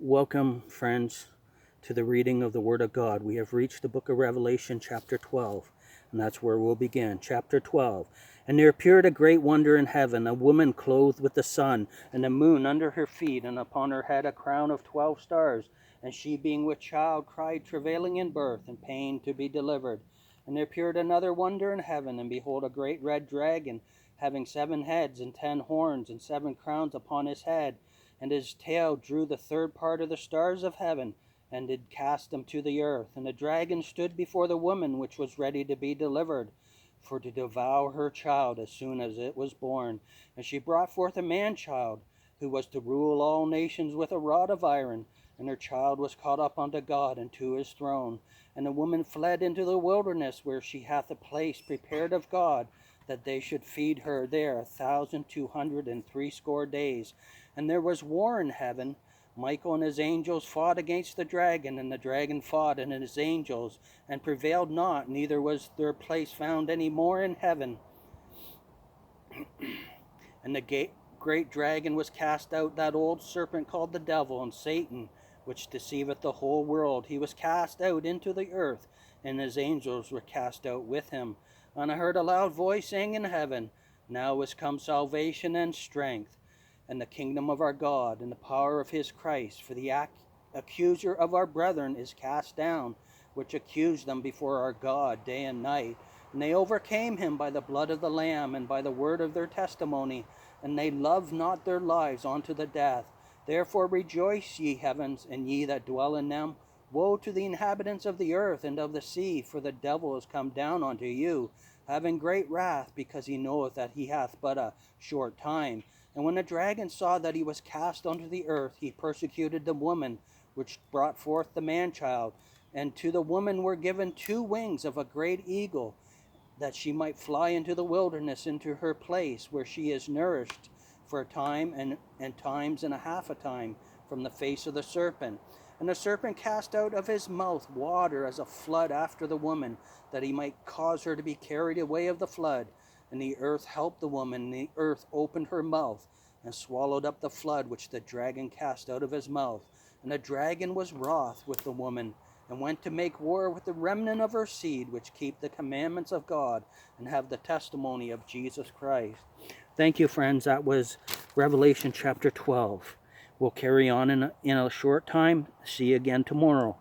Welcome, friends, to the reading of the Word of God. We have reached the book of Revelation, chapter 12, and that's where we'll begin. Chapter 12. And there appeared a great wonder in heaven, a woman clothed with the sun, and the moon under her feet, and upon her head a crown of 12 stars. And she, being with child, cried, travailing in birth, and pain to be delivered. And there appeared another wonder in heaven, and behold, a great red dragon, having 7 heads and 10 horns, and 7 crowns upon his head. And his tail drew the third part of the stars of heaven, and did cast them to the earth. And the dragon stood before the woman which was ready to be delivered, for to devour her child as soon as it was born. And she brought forth a man-child, who was to rule all nations with a rod of iron. And her child was caught up unto God and to his throne. And the woman fled into the wilderness, where she hath a place prepared of God, that they should feed her there 1,260 days. And there was war in heaven. Michael and his angels fought against the dragon, and the dragon fought and his angels, and prevailed not, neither was their place found any more in heaven. And the great dragon was cast out, that old serpent called the devil and Satan, which deceiveth the whole world. He was cast out into the earth, and his angels were cast out with him. And I heard a loud voice saying in heaven, Now is come salvation and strength, and the kingdom of our God, and the power of his Christ. For the accuser of our brethren is cast down, which accused them before our God day and night. And they overcame him by the blood of the Lamb, and by the word of their testimony, and they loved not their lives unto the death. Therefore rejoice, ye heavens, and ye that dwell in them. Woe to the inhabitants of the earth and of the sea, for the devil is come down unto you, having great wrath, because he knoweth that he hath but a short time. And when the dragon saw that he was cast unto the earth, he persecuted the woman which brought forth the man-child. And to the woman were given 2 wings of a great eagle, that she might fly into the wilderness, into her place, where she is nourished for a time and times and a half a time from the face of the serpent. And the serpent cast out of his mouth water as a flood after the woman, that he might cause her to be carried away of the flood. And the earth helped the woman, and the earth opened her mouth, and swallowed up the flood which the dragon cast out of his mouth. And the dragon was wroth with the woman, and went to make war with the remnant of her seed, which keep the commandments of God, and have the testimony of Jesus Christ. Thank you, friends. That was Revelation chapter 12. We'll carry on in a short time. See you again tomorrow.